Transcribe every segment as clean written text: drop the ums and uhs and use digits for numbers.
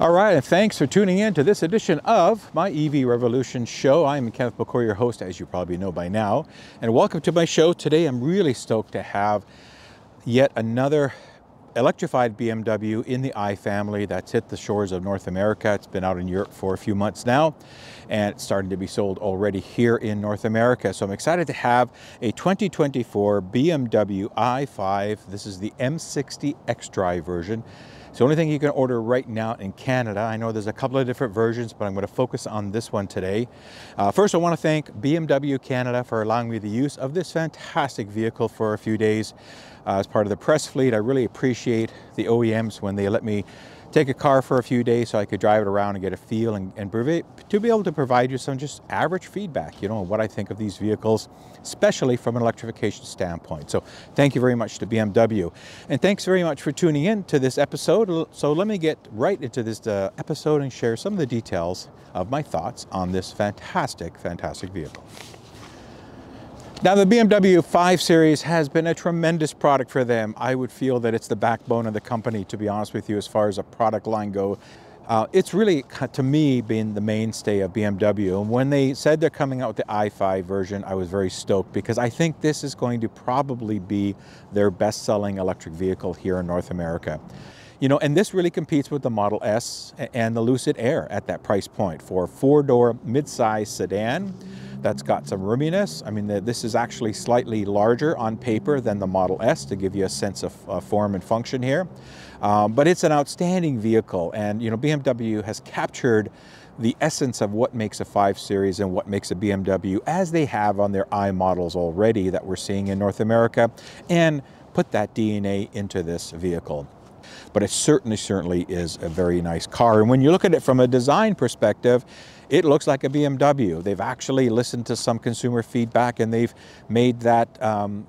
All right, and thanks for tuning in to this edition of my EV Revolution show. I'm Kenneth McCoy, your host, as you probably know by now. And welcome to my show. Today, I'm really stoked to have yet another electrified BMW in the i family that's hit the shores of North America. It's been out in Europe for a few months now, and it's starting to be sold already here in North America. So I'm excited to have a 2024 BMW i5. This is the M60 xDrive version. It's the only thing you can order right now in Canada. I know there's a couple of different versions, but I'm going to focus on this one today. First, I want to thank BMW Canada for allowing me the use of this fantastic vehicle for a few days as part of the press fleet. I really appreciate the OEMs when they let me take a car for a few days so I could drive it around and get a feel and to be able to provide you some just average feedback, you know, what I think of these vehicles, especially from an electrification standpoint. So thank you very much to BMW. And thanks very much for tuning in to this episode. So let me get right into this episode and share some of the details of my thoughts on this fantastic vehicle. Now, the BMW 5 Series has been a tremendous product for them. I would feel that it's the backbone of the company, to be honest with you, as far as a product line go. It's really, to me, been the mainstay of BMW. And when they said they're coming out with the i5 version, I was very stoked because I think this is going to probably be their best-selling electric vehicle here in North America. You know, and this really competes with the Model S and the Lucid Air at that price point for a four-door mid-size sedan that's got some roominess. I mean, this is actually slightly larger on paper than the Model S to give you a sense of form and function here. But it's an outstanding vehicle, and you know, BMW has captured the essence of what makes a 5 Series and what makes a BMW, as they have on their i models already that we're seeing in North America, and put that DNA into this vehicle. But it certainly is a very nice car. And when you look at it from a design perspective, it looks like a BMW. They've actually listened to some consumer feedback and they've made that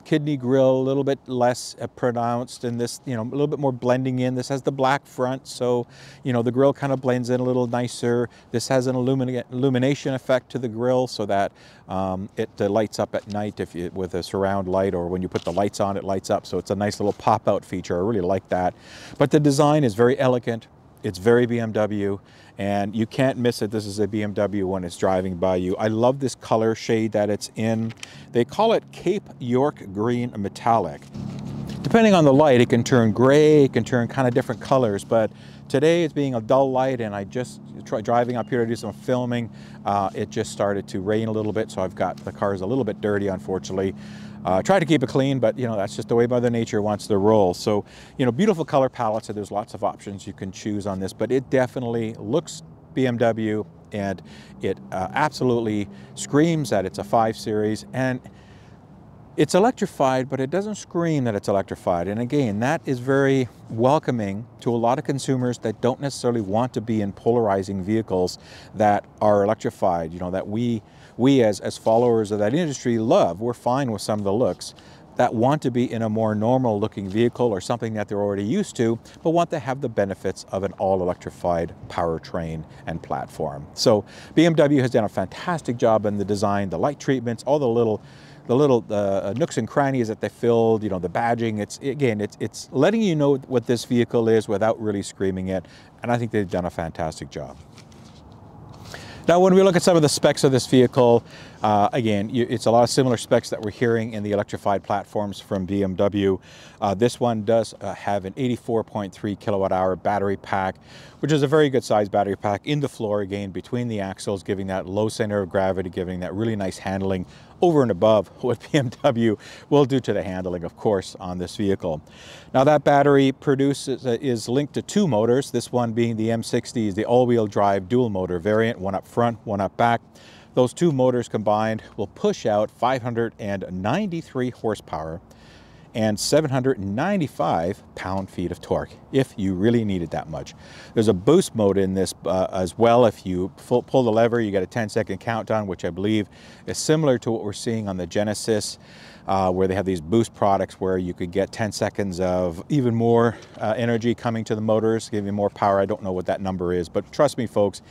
kidney grille a little bit less pronounced, and this, you know, a little bit more blending in. This has the black front, so, you know, the grille kind of blends in a little nicer. This has an illumination effect to the grille so that it lights up at night with a surround light, or when you put the lights on, it lights up. So it's a nice little pop-out feature. I really like that. But the design is very elegant. It's very BMW, and you can't miss it. This is a BMW when it's driving by you. I love this color shade that it's in. They call it Cape York Green Metallic. Depending on the light, it can turn gray, it can turn kind of different colors, but today it's being a dull light, and I just driving up here to do some filming. It just started to rain a little bit, so I've got the car's a little bit dirty, unfortunately. Try to keep it clean, but you know, that's just the way Mother Nature wants to roll. So, you know, beautiful color palette, so there's lots of options you can choose on this, but it definitely looks BMW, and it absolutely screams that it's a 5 Series, and it's electrified, but it doesn't scream that it's electrified. And again, that is very welcoming to a lot of consumers that don't necessarily want to be in polarizing vehicles that are electrified, you know, that we as followers of that industry love. We're fine with some of the looks, that want to be in a more normal looking vehicle or something that they're already used to, but want to have the benefits of an all electrified powertrain and platform. So BMW has done a fantastic job in the design, the light treatments, all the little nooks and crannies that they filled, you know, the badging. It's letting you know what this vehicle is without really screaming it, and I think they've done a fantastic job. Now, when we look at some of the specs of this vehicle, again, it's a lot of similar specs that we're hearing in the electrified platforms from BMW. This one does have an 84.3 kilowatt-hour battery pack, which is a very good size battery pack in the floor, again, between the axles, giving that low center of gravity, giving that really nice handling over and above what BMW will do to the handling, of course, on this vehicle. Now, that battery is linked to two motors, this one being the M60 is the all-wheel drive dual motor variant, one up front, one up back. Those two motors combined will push out 593 horsepower and 795 pound-feet of torque, if you really need it that much. There's a boost mode in this as well. If you pull the lever, you get a 10-second countdown, which I believe is similar to what we're seeing on the Genesis, where they have these boost products where you could get 10 seconds of even more energy coming to the motors, giving more power. I don't know what that number is, but trust me, folks,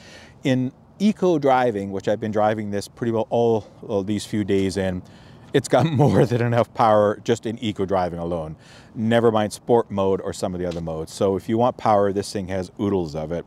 in eco driving, which I've been driving this pretty well all these few days in, it's got more than enough power just in eco driving alone. Never mind sport mode or some of the other modes. So if you want power, this thing has oodles of it.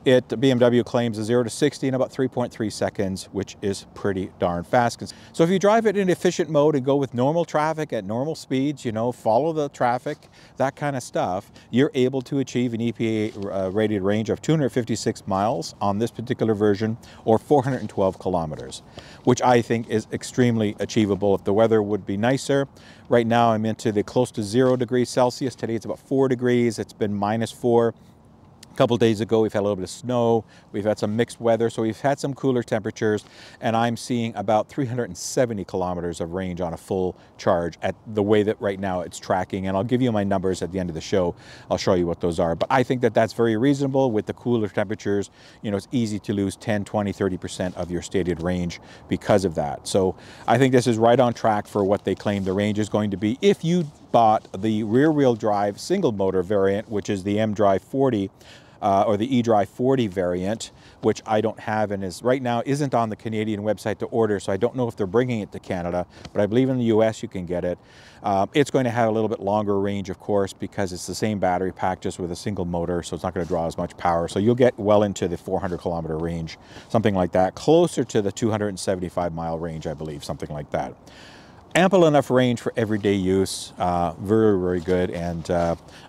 BMW claims a 0 to 60 in about 3.3 seconds, which is pretty darn fast. So if you drive it in efficient mode and go with normal traffic at normal speeds, you know, follow the traffic, that kind of stuff, you're able to achieve an EPA rated range of 256 miles on this particular version, or 412 kilometers, which I think is extremely achievable if the weather would be nicer. Right now I'm into the close to 0 degrees Celsius. Today it's about 4 degrees. It's been -4. A couple days ago, we've had a little bit of snow. We've had some mixed weather, so we've had some cooler temperatures, and I'm seeing about 370 kilometers of range on a full charge at the way that right now it's tracking. And I'll give you my numbers at the end of the show. I'll show you what those are. But I think that that's very reasonable with the cooler temperatures. You know, it's easy to lose 10, 20, 30% of your stated range because of that. So I think this is right on track for what they claim the range is going to be. If you bought the rear-wheel drive single motor variant, which is the mDrive 40, or the eDrive 40 variant, which I don't have and is right now isn't on the Canadian website to order, so I don't know if they're bringing it to Canada, but I believe in the US you can get it. It's going to have a little bit longer range, of course, because it's the same battery pack just with a single motor, so it's not going to draw as much power. So you'll get well into the 400 kilometer range, something like that, closer to the 275 mile range, I believe, something like that. Ample enough range for everyday use, very, very good. And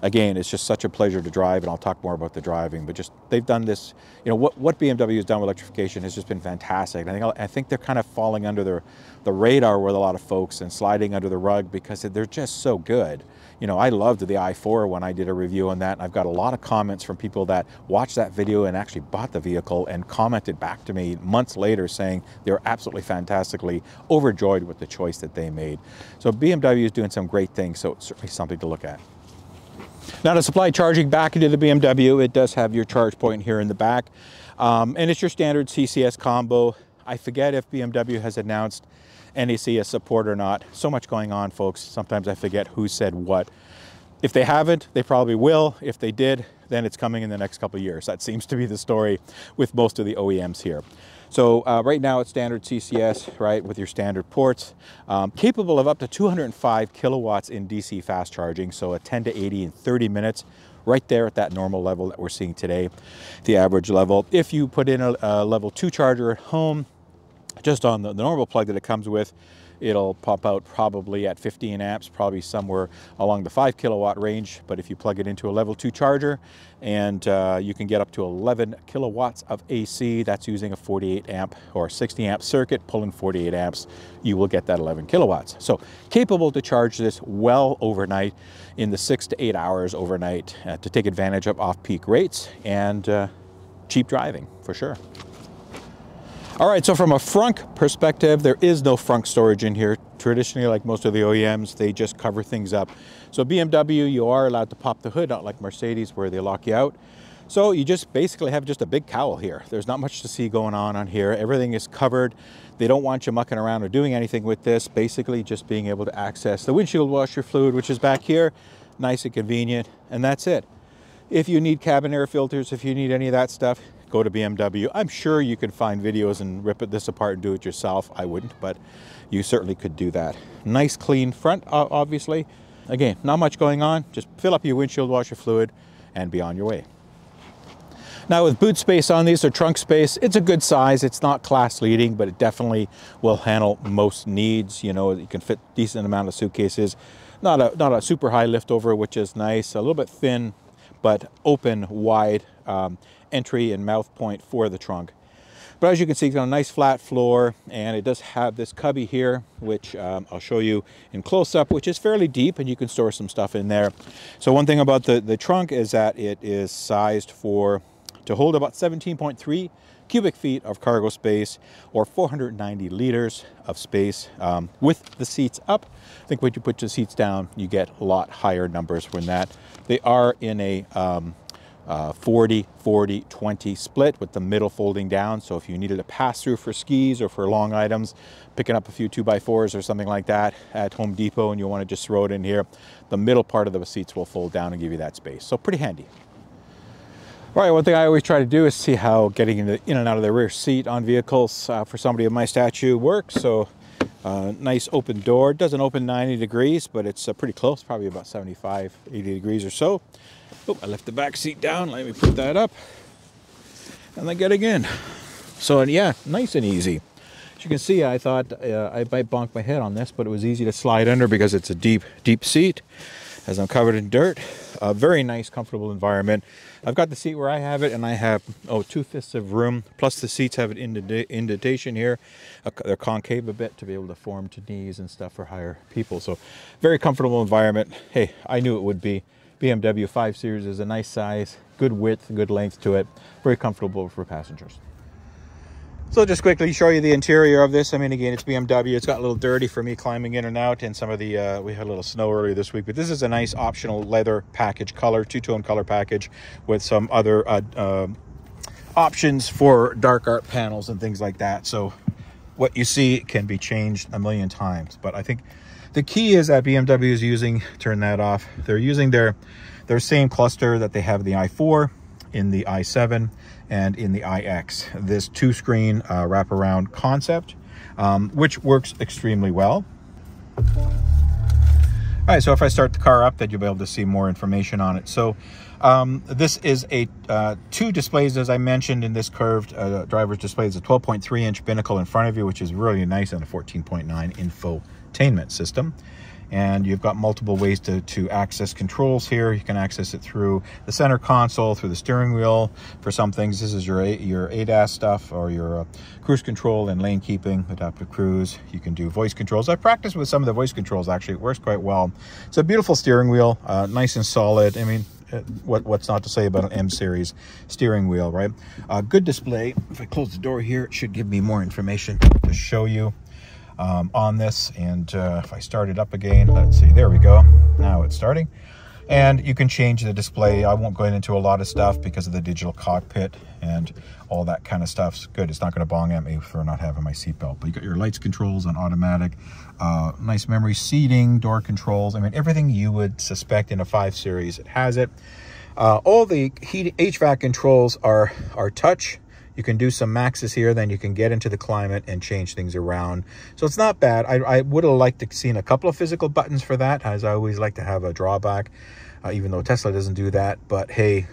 again, it's just such a pleasure to drive, and I'll talk more about the driving, but just they've done this, you know, what BMW has done with electrification has just been fantastic. And I think they're kind of falling under the radar with a lot of folks and sliding under the rug because they're just so good. You know, I loved the i4 when I did a review on that, and I've got a lot of comments from people that watched that video and actually bought the vehicle and commented back to me months later saying they were absolutely fantastically overjoyed with the choice that they made. So BMW is doing some great things, so it's certainly something to look at. Now, to supply charging back into the BMW, it does have your charge point here in the back, and it's your standard CCS combo. I forget if BMW has announced NACS support or not. So much going on, folks. Sometimes I forget who said what. If they haven't, they probably will. If they did, then it's coming in the next couple of years. That seems to be the story with most of the OEMs here. So right now it's standard CCS, right, with your standard ports, capable of up to 205 kilowatts in DC fast charging, so a 10 to 80 in 30 minutes, right there at that normal level that we're seeing today, the average level. If you put in a level 2 charger at home, just on the normal plug that it comes with, it'll pop out probably at 15 amps, probably somewhere along the 5 kilowatt range. But if you plug it into a level 2 charger, and you can get up to 11 kilowatts of AC, that's using a 48 amp or 60 amp circuit, pulling 48 amps, you will get that 11 kilowatts. So capable to charge this well overnight, in the 6 to 8 hours overnight, to take advantage of off-peak rates and cheap driving for sure. All right, so from a frunk perspective, there is no frunk storage in here. Traditionally, like most of the OEMs, they just cover things up. So BMW, you are allowed to pop the hood, not like Mercedes where they lock you out. So you just basically have just a big cowl here. There's not much to see going on here. Everything is covered. They don't want you mucking around or doing anything with this. Basically just being able to access the windshield washer fluid, which is back here, nice and convenient, and that's it. If you need cabin air filters, if you need any of that stuff, go to BMW. I'm sure you can find videos and rip this apart and do it yourself. I wouldn't, but you certainly could do that. Nice clean front, obviously. Again, not much going on. Just fill up your windshield washer fluid and be on your way. Now with boot space on these, or trunk space, it's a good size. It's not class leading, but it definitely will handle most needs. You know, you can fit a decent amount of suitcases. Not a super high lift over, which is nice. A little bit thin, but open, wide entry and mouth point for the trunk. But as you can see, it's got a nice flat floor, and it does have this cubby here, which I'll show you in close-up, which is fairly deep, and you can store some stuff in there. So one thing about the trunk is that it is sized to hold about 17.3 cubic feet of cargo space, or 490 liters of space with the seats up. I think when you put the seats down, you get a lot higher numbers than that. They are in a 40-40-20 split with the middle folding down. So if you needed a pass through for skis or for long items, picking up a few 2x4s or something like that at Home Depot, and you want to just throw it in here, the middle part of the seats will fold down and give you that space. So pretty handy. All right, one thing I always try to do is see how getting in and out of the rear seat on vehicles for somebody of my stature works. So nice open door. It doesn't open 90 degrees, but it's pretty close, probably about 75, 80 degrees or so. Oh, I left the back seat down. Let me put that up. and then getting in. So yeah, nice and easy. As you can see, I thought I might bonk my head on this, but it was easy to slide under because it's a deep seat, as I'm covered in dirt. A very nice, comfortable environment. I've got the seat where I have it, and I have 2/5 of room, plus the seats have an indentation here. They're concave a bit to be able to form to knees and stuff for higher people. So very comfortable environment. Hey, I knew it would be. BMW 5 Series is a nice size, good width, good length to it, very comfortable for passengers. So just quickly show you the interior of this. I mean, again, it's BMW. It's got a little dirty for me climbing in and out, and some of the, we had a little snow earlier this week, but this is a nice optional leather package color, two-tone color package with some other options for dark art panels and things like that. So what you see can be changed a million times, but I think the key is that BMW is using, turn that off, they're using their same cluster that they have in the i4, in the i7, and in the iX. This two-screen wraparound concept, which works extremely well. All right, so if I start the car up, then you'll be able to see more information on it. So this is a two displays, as I mentioned, in this curved driver's display. It's a 12.3-inch binnacle in front of you, which is really nice, and a 14.9 infotainment system. And you've got multiple ways to access controls here. You can access it through the center console, through the steering wheel. For some things, this is your ADAS stuff, or your cruise control and lane keeping, adaptive cruise. You can do voice controls. I've practiced with some of the voice controls, actually. It works quite well. It's a beautiful steering wheel, nice and solid. I mean, what's not to say about an M-Series steering wheel, right? Good display. If I close the door here, it should give me more information to show you on this. And if I start it up again, let's see, there we go. Now it's starting. And you can change the display. I won't go into a lot of stuff because of the digital cockpit and all that kind of stuff's good. It's not going to bong at me for not having my seatbelt. But you got your lights controls on automatic, nice memory seating, door controls. I mean, everything you would suspect in a 5 Series, it has it. All the HVAC controls are touch. You can do some maxes here, then you can get into the climate and change things around. So it's not bad. I would have liked to seen a couple of physical buttons for that, as I always like to have a drawback, even though Tesla doesn't do that. But hey,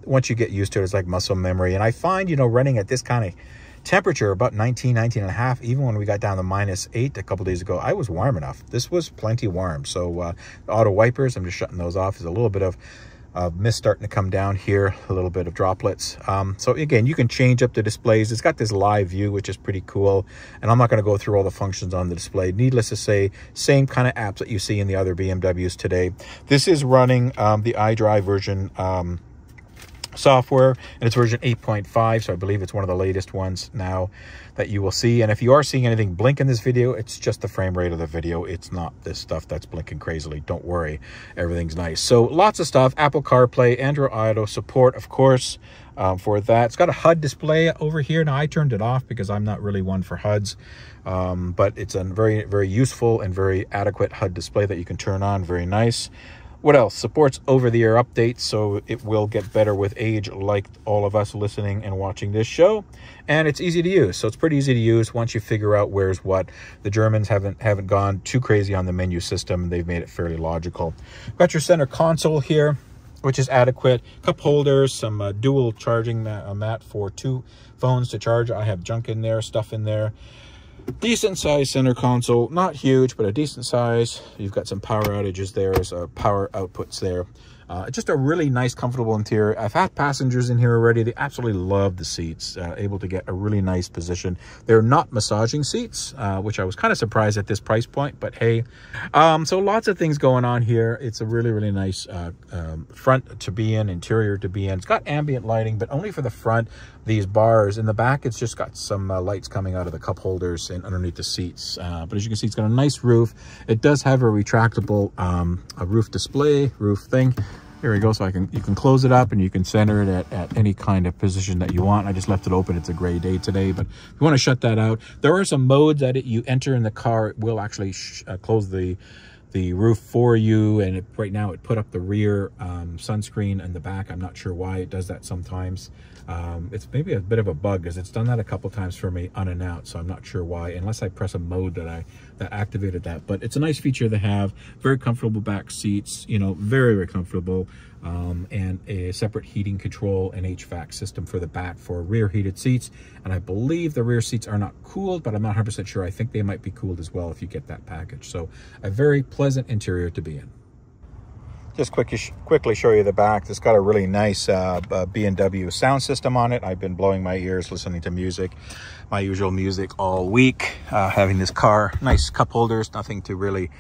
once you get used to it, it's like muscle memory. And I find, you know, running at this kind of temperature, about 19 and a half, even when we got down to -8 a couple days ago, I was warm enough. This was plenty warm. So auto wipers, I'm just shutting those off. There's a little bit of mist starting to come down here, a little bit of droplets. So again, you can change up the displays. It's got this live view, which is pretty cool. And I'm not going to go through all the functions on the display. Needless to say, same kind of apps that you see in the other BMWs today. This is running the iDrive version software, and it's version 8.5, so I believe it's one of the latest ones now that you will see. And if you are seeing anything blink in this video, it's just the frame rate of the video. It's not this stuff that's blinking crazily. Don't worry, everything's nice. So lots of stuff. Apple CarPlay, Android Auto support, of course, for that. It's got a HUD display over here. Now I turned it off because I'm not really one for HUDs, but it's a very useful and very adequate HUD display that you can turn on. Very nice. What else? Supports over-the-air updates, so it will get better with age, like all of us listening and watching this show. And it's easy to use, so it's pretty easy to use once you figure out where's what. The Germans haven't gone too crazy on the menu system. They've made it fairly logical. Got your center console here, which is adequate. Cup holders, some dual charging mat for 2 phones to charge. I have junk in there, stuff in there. Decent size center console, not huge, but a decent size. You've got some power outages there, power outputs there. Just a really nice, comfortable interior. I've had passengers in here already. They absolutely love the seats, able to get a really nice position. They're not massaging seats, which I was kind of surprised at this price point, but hey. So lots of things going on here. It's a really nice front to be in, interior to be in. It's got ambient lighting, but only for the front. These bars in the back, it's just got some lights coming out of the cup holders and underneath the seats. But as you can see, it's got a nice roof. It does have a retractable a roof display, roof thing. Here we go. So you can close it up and you can center it at any kind of position that you want. I just left it open. It's a gray day today, but if you want to shut that out, there are some modes that you enter in the car. It will actually close the roof for you, and right now it put up the rear sunscreen in the back. I'm not sure why it does that sometimes. It's maybe a bit of a bug because it's done that a couple times for me unannounced, so I'm not sure why, unless I press a mode that activated that. But it's a nice feature to have. Very comfortable back seats, you know, very, very comfortable, and a separate heating control and HVAC system for the back for rear heated seats. And I believe the rear seats are not cooled, but I'm not 100% sure. I think they might be cooled as well if you get that package. So a very pleasant interior to be in. Just quickly show you the back. It's got a really nice B&W sound system on it. I've been blowing my ears listening to music, my usual music all week, having this car. Nice cup holders, nothing to really,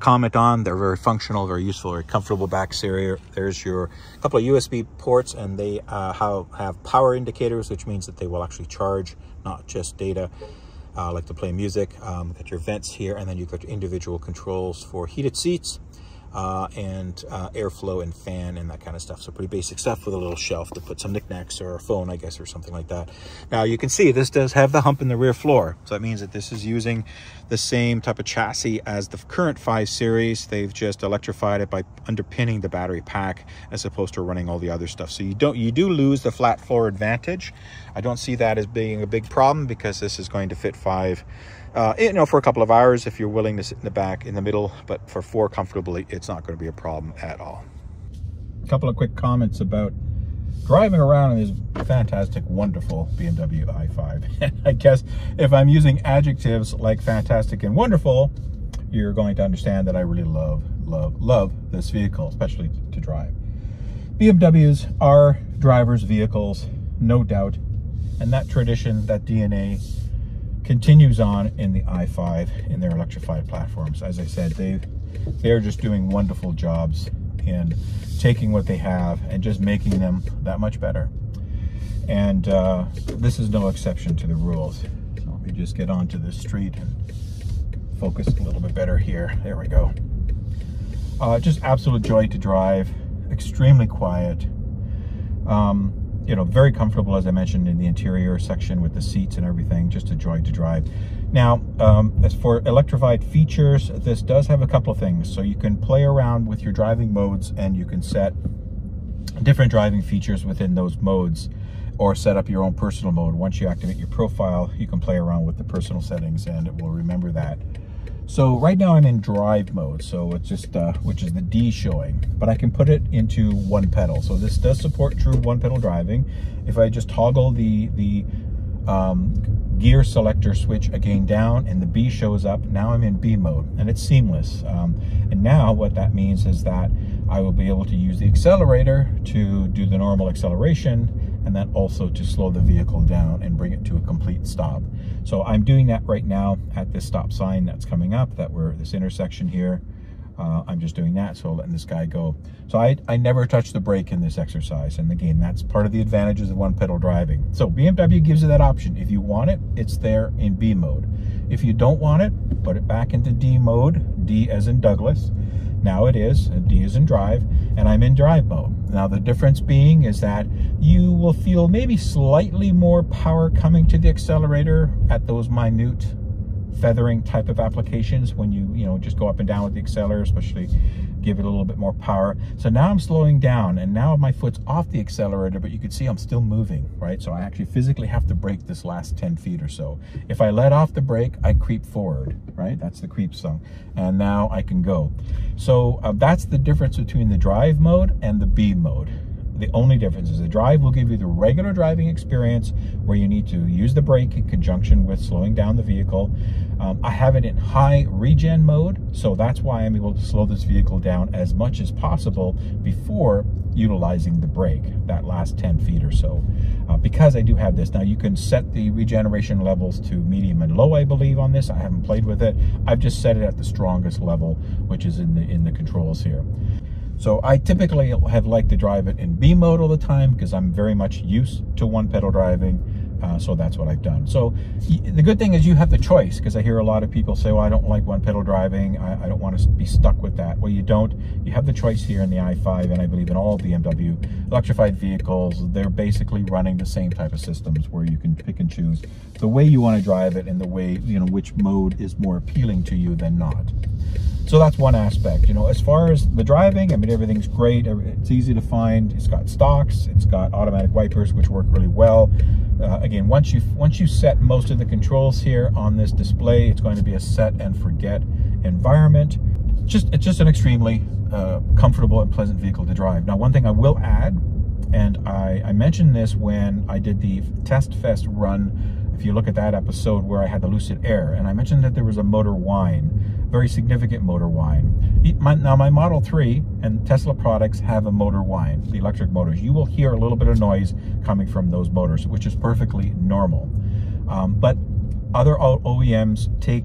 comment on. They're very functional, very useful, very comfortable back exterior. There's your couple of USB ports, and they have power indicators, which means that they will actually charge, not just data. Like to play music. Got your vents here, and then you've got your individual controls for heated seats and airflow and fan and that kind of stuff. So pretty basic stuff with a little shelf to put some knickknacks or a phone, I guess, or something like that. Now you can see this does have the hump in the rear floor. So that means that this is using the same type of chassis as the current 5 Series. They've just electrified it by underpinning the battery pack as opposed to running all the other stuff. So you do lose the flat floor advantage. I don't see that as being a big problem because this is going to fit 5 for a couple of hours if you're willing to sit in the back, in the middle, but for 4 comfortably, it's not going to be a problem at all. A couple of quick comments about driving around in this fantastic, wonderful BMW i5. I guess if I'm using adjectives like fantastic and wonderful, you're going to understand that I really love this vehicle, especially to drive. BMWs are drivers' vehicles, no doubt, and that tradition, that DNA, continues on in the i5 in their electrified platforms. As I said, they're just doing wonderful jobs in taking what they have and just making them that much better. And this is no exception to the rules. So let me just get onto the street and focus a little bit better here. There we go. Just absolute joy to drive, extremely quiet. Very comfortable, as I mentioned, in the interior section with the seats and everything. Just a joy to drive. Now, as for electrified features, this does have a couple of things. So you can play around with your driving modes, and you can set different driving features within those modes, or set up your own personal mode. Once you activate your profile, you can play around with the personal settings, and it will remember that. So right now I'm in drive mode, so it's just which is the D showing, but I can put it into one pedal. So this does support true one pedal driving. If I just toggle the gear selector switch again down, and the B shows up, now I'm in B mode, and it's seamless. And now what that means is that I will be able to use the accelerator to do the normal acceleration, and then also to slow the vehicle down and bring it to a complete stop. So I'm doing that right now at this stop sign that's coming up, this intersection here. I'm just doing that, so letting this guy go. So I never touch the brake in this exercise, and again, that's part of the advantages of one pedal driving. So BMW gives you that option. If you want it, it's there in B mode. If you don't want it, put it back into D mode, D as in Douglas. Now it is, and D as in drive, and I'm in drive mode. Now the difference being is that you will feel maybe slightly more power coming to the accelerator at those minute feathering type of applications when you just go up and down with the accelerator, especially give it a little bit more power. So now I'm slowing down, and now my foot's off the accelerator, but you can see I'm still moving, right? So I actually physically have to brake this last 10 feet or so. If I let off the brake, I creep forward, right? That's the creep song. And now I can go. So that's the difference between the drive mode and the B mode. The only difference is the drive will give you the regular driving experience where you need to use the brake in conjunction with slowing down the vehicle. I have it in high regen mode, so that's why I'm able to slow this vehicle down as much as possible before utilizing the brake, that last 10 feet or so. Because I do have this. Now you can set the regeneration levels to medium and low, I believe, on this. I haven't played with it. I've just set it at the strongest level, which is in the controls here. So I typically have liked to drive it in B mode all the time because I'm very much used to one pedal driving. So that's what I've done. So the good thing is you have the choice, because I hear a lot of people say, well, I don't like one pedal driving. I don't want to be stuck with that. Well, you don't. You have the choice here in the i5, and I believe in all BMW electrified vehicles. They're basically running the same type of systems where you can pick and choose the way you want to drive it and the way, which mode is more appealing to you than not. So that's one aspect. You know, as far as the driving, I mean, everything's great. It's easy to find. It's got stocks. It's got automatic wipers, which work really well. Again, once you set most of the controls here on this display, it's going to be a set and forget environment. It's just an extremely comfortable and pleasant vehicle to drive. Now, one thing I will add, and I mentioned this when I did the Test Fest run, if you look at that episode where I had the Lucid Air, and I mentioned that there was a motor whine, very significant motor whine. Now my Model 3 and Tesla products have a motor whine, the electric motors. You will hear a little bit of noise coming from those motors, which is perfectly normal. But other OEMs take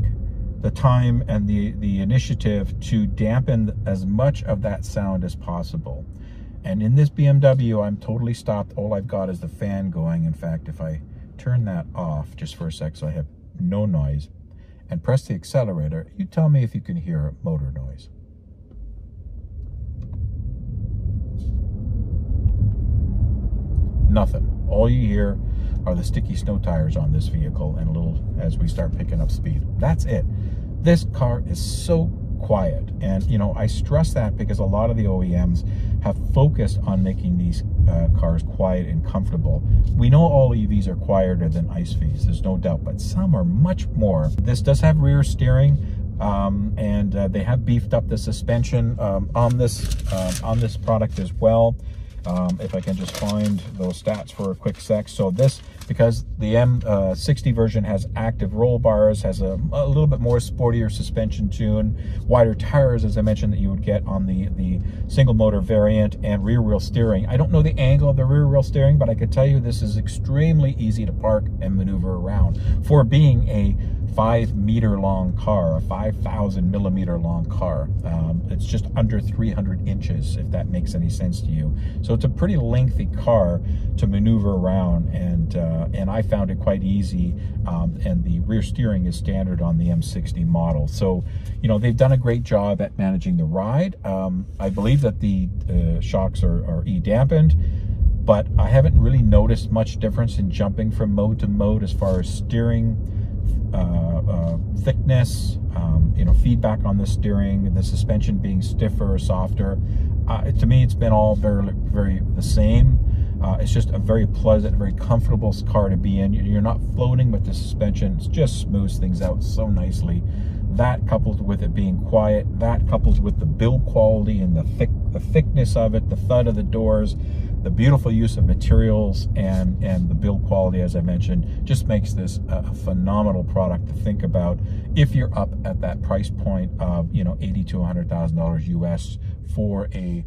the time and the initiative to dampen as much of that sound as possible. And in this BMW, I'm totally stopped. All I've got is the fan going. In fact, if I turn that off just for a sec so I have no noise and press the accelerator, you tell me if you can hear motor noise. Nothing. All you hear are the sticky snow tires on this vehicle and a little as we start picking up speed. That's it. This car is so quiet, and you know, I stress that because a lot of the OEMs have focused on making these cars quiet and comfortable. We know all EVs are quieter than ICE Vs, there's no doubt, but some are much more. This does have rear steering, and they have beefed up the suspension on this product as well. If I can just find those stats for a quick sec. So this, because the M60 version has active roll bars, has a little bit more sportier suspension tune, wider tires, as I mentioned, that you would get on the single motor variant, and rear wheel steering. I don't know the angle of the rear wheel steering, but I can tell you this is extremely easy to park and maneuver around for being a 5-meter long car, a 5,000 millimeter long car. It's just under 300 inches, if that makes any sense to you. So it's a pretty lengthy car to maneuver around, and I found it quite easy. And the rear steering is standard on the M60 model. So, you know, they've done a great job at managing the ride. I believe that the shocks are E-dampened, but I haven't really noticed much difference in jumping from mode to mode as far as steering thickness, you know, feedback on the steering, the suspension being stiffer or softer. To me, it's been all very the same. It's just a very pleasant, very comfortable car to be in. You're not floating with the suspension. It just smooths things out so nicely. That coupled with it being quiet, that coupled with the build quality and the thickness of it, the thud of the doors, the beautiful use of materials, and the build quality, as I mentioned, just makes this a phenomenal product to think about if you're up at that price point of, you know, $80,000 to $100,000 US for a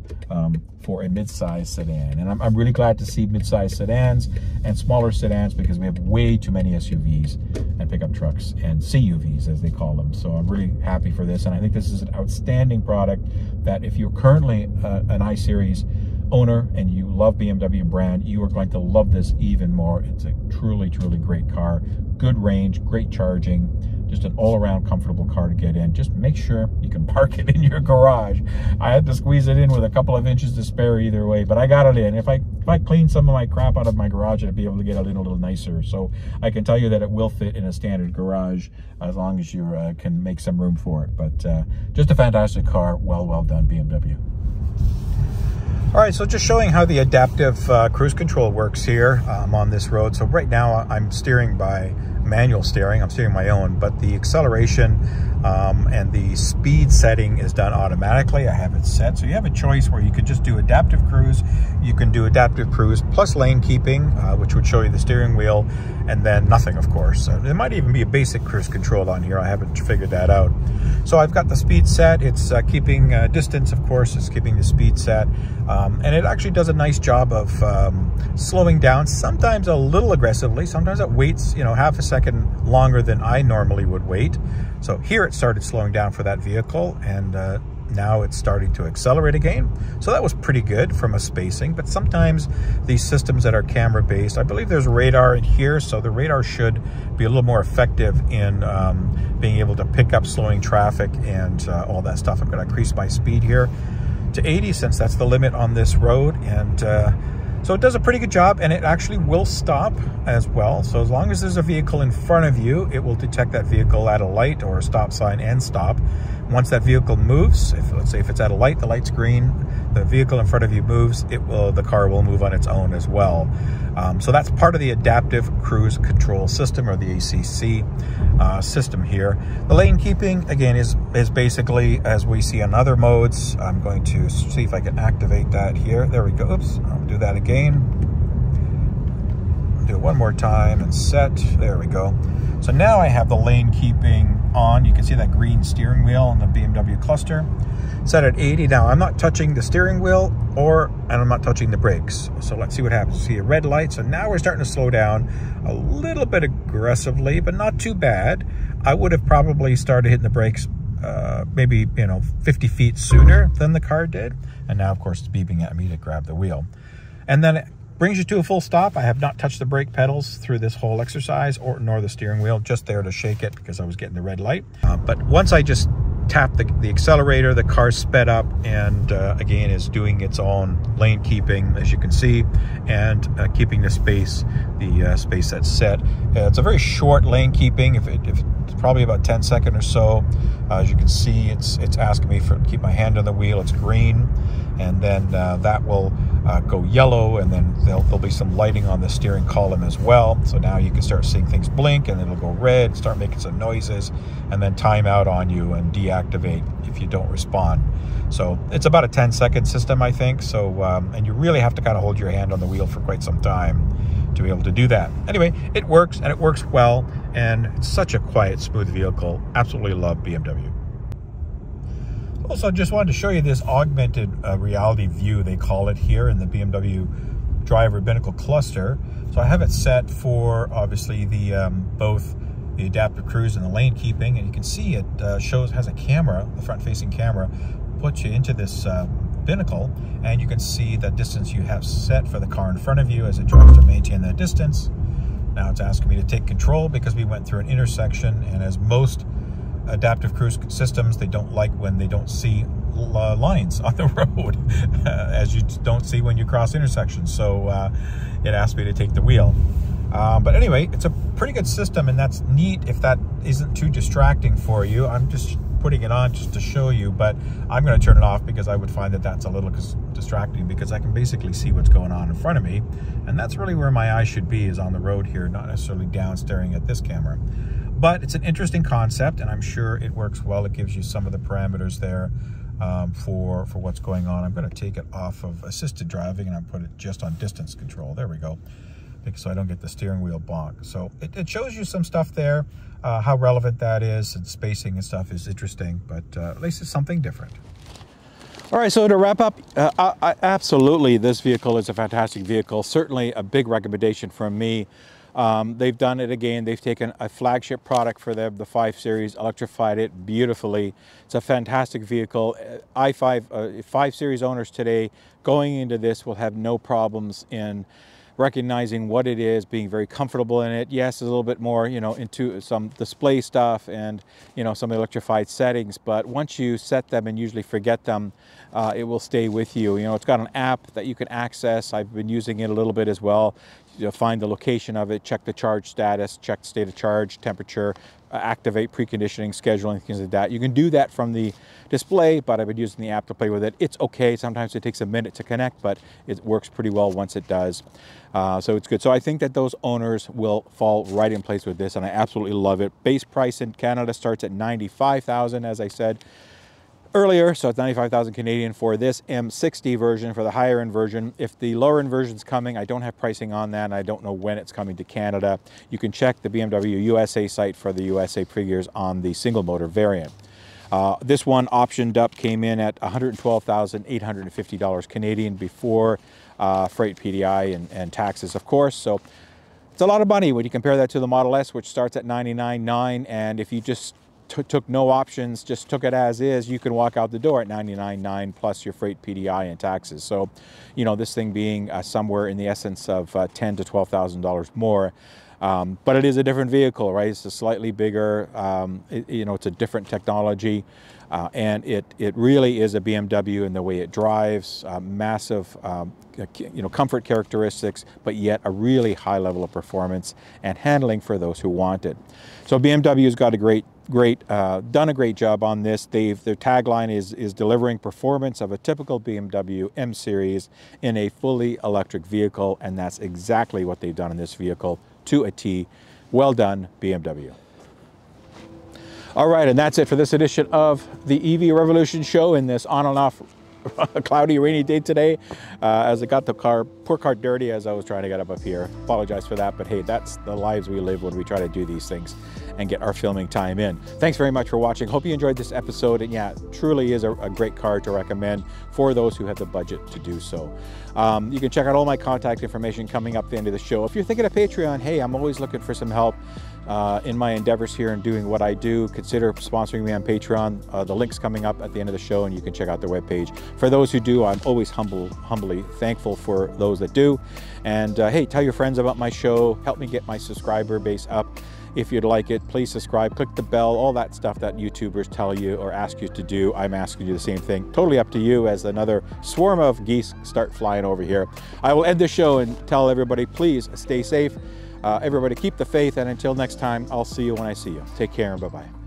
mid-size sedan. And I'm really glad to see mid-size sedans and smaller sedans, because we have way too many SUVs and pickup trucks and CUVs, as they call them. So I'm really happy for this, and I think this is an outstanding product that if you're currently an I-Series owner and you love BMW brand, you are going to love this even more. It's a truly great car, good range, great charging, just an all-around comfortable car to get in. Just make sure you can park it in your garage. I had to squeeze it in with a couple of inches to spare either way, but I got it in. If I clean some of my crap out of my garage, I'd be able to get it in a little nicer. So I can tell you that it will fit in a standard garage as long as you can make some room for it. But just a fantastic car. Well done, BMW. All right, so just showing how the adaptive cruise control works here on this road. So right now I'm steering by manual steering. I'm steering my own, but the acceleration and the speed setting is done automatically. I have it set. So you have a choice where you can just do adaptive cruise. You can do adaptive cruise plus lane keeping, which would show you the steering wheel, and then nothing, of course. There might even be a basic cruise control on here. I haven't figured that out. So I've got the speed set. It's keeping distance, of course. It's keeping the speed set. And it actually does a nice job of slowing down, sometimes a little aggressively. Sometimes it waits, you know, half a second longer than I normally would wait. So here it started slowing down for that vehicle, and now it's starting to accelerate again. So that was pretty good from a spacing, but sometimes these systems that are camera based, I believe there's radar in here, so the radar should be a little more effective in being able to pick up slowing traffic and all that stuff. I'm going to increase my speed here to 80 since that's the limit on this road, and so it does a pretty good job, and it actually will stop as well. So as long as there's a vehicle in front of you, it will detect that vehicle at a light or a stop sign and stop. Once that vehicle moves, let's say if it's at a light, the light's green, the vehicle in front of you moves, the car will move on its own as well. So that's part of the Adaptive Cruise Control System, or the ACC system here. The lane keeping, again, is basically as we see on other modes. I'm going to see if I can activate that here. There we go. Oops, I'll do that again. Do it one more time and set. There we go. So now I have the lane keeping on. You can see that green steering wheel on the BMW cluster. Set at 80. Now I'm not touching the steering wheel and I'm not touching the brakes. So let's see what happens. See a red light. So now we're starting to slow down a little bit aggressively, but not too bad. I would have probably started hitting the brakes maybe 50 feet sooner than the car did. And now of course it's beeping at me to grab the wheel. And then it brings you to a full stop. I have not touched the brake pedals through this whole exercise, nor the steering wheel, just there to shake it because I was getting the red light. But once I just tapped the accelerator, the car sped up and again is doing its own lane keeping, as you can see, and keeping the space that's set. It's a very short lane keeping. If it's probably about 10 seconds or so. As you can see, it's asking me to keep my hand on the wheel. It's green, and then that will go yellow, and then there'll be some lighting on the steering column as well. So now you can start seeing things blink, and it'll go red, start making some noises, and then time out on you and deactivate if you don't respond. So it's about a 10-second system, I think. So and you really have to kind of hold your hand on the wheel for quite some time to be able to do that. Anyway, it works, and it works well, and it's such a quiet, smooth vehicle. Absolutely love BMW. Also, just wanted to show you this augmented reality view, they call it here in the BMW Driver Binnacle cluster. So I have it set for obviously the both the adaptive cruise and the lane keeping, and you can see it has a camera, the front-facing camera, puts you into this binnacle, and you can see the distance you have set for the car in front of you as it tries to maintain that distance. Now it's asking me to take control because we went through an intersection, and as most adaptive cruise systems, they don't like when they don't see lines on the road, as you don't see when you cross intersections. So it asked me to take the wheel. But anyway, it's a pretty good system, and that's neat if that isn't too distracting for you. I'm just putting it on just to show you, but I'm going to turn it off because I would find that that's a little distracting, because I can basically see what's going on in front of me, and that's really where my eye should be, is on the road here, not necessarily down staring at this camera. But it's an interesting concept, and I'm sure it works well. It gives you some of the parameters there for what's going on. I'm going to take it off of assisted driving, and I put it just on distance control. There we go, so I don't get the steering wheel bonk. So it shows you some stuff there. How relevant that is, and spacing and stuff is interesting, but at least it's something different. All right, so to wrap up, absolutely, this vehicle is a fantastic vehicle. Certainly a big recommendation from me. They've done it again. They've taken a flagship product for them, the 5 Series, electrified it beautifully. It's a fantastic vehicle. 5 Series owners today going into this will have no problems in recognizing what it is, being very comfortable in it. Yes, there's a little bit more, into some display stuff and, some electrified settings, but once you set them and usually forget them, it will stay with you. It's got an app that you can access. I've been using it a little bit as well. Find the location of it, check the charge status, check the state of charge, temperature, activate preconditioning, scheduling, things like that. You can do that from the display, but I've been using the app to play with it. It's okay. Sometimes it takes a minute to connect, but it works pretty well once it does. So it's good. So I think that those owners will fall right in place with this, and I absolutely love it. Base price in Canada starts at $95,000, as I said earlier, so it's 95,000 Canadian for this M60 version, for the higher end version. If the lower end version is coming, I don't have pricing on that, and I don't know when it's coming to Canada. You can check the BMW USA site for the USA figures on the single motor variant. This one optioned up came in at $112,850 Canadian before freight, PDI, and taxes, of course. So it's a lot of money when you compare that to the Model S, which starts at $99,900, and if you just took no options, just took it as is, you can walk out the door at $99,900 plus your freight, PDI, and taxes. So, this thing being somewhere in the essence of $10,000 to $12,000 more. But it is a different vehicle, right? It's a slightly bigger, it's a different technology, and it really is a BMW in the way it drives, massive, comfort characteristics, but yet a really high level of performance and handling for those who want it. So BMW's got a great done a great job on this. Their tagline is delivering performance of a typical BMW M Series in a fully electric vehicle, and that's exactly what they've done in this vehicle to a T. Well done, BMW. All right, and that's it for this edition of the EV Revolution show in this on and off cloudy, rainy day today, as I got the poor car dirty as I was trying to get up here. Apologize for that, but hey, that's the lives we live when we try to do these things and get our filming time in. Thanks very much for watching. Hope you enjoyed this episode, and yeah, truly is a great car to recommend for those who have the budget to do so. You can check out all my contact information coming up at the end of the show. If you're thinking of Patreon, hey, I'm always looking for some help in my endeavors here and doing what I do. Consider sponsoring me on Patreon. The link's coming up at the end of the show, and you can check out their webpage. For those who do, I'm always humbly thankful for those that do. And hey, tell your friends about my show. Help me get my subscriber base up. If you'd like it, please subscribe, click the bell, all that stuff that YouTubers tell you or ask you to do. I'm asking you the same thing. Totally up to you as another swarm of geese start flying over here. I will end the show and tell everybody, please stay safe. Everybody keep the faith, and until next time, I'll see you when I see you. Take care and bye-bye.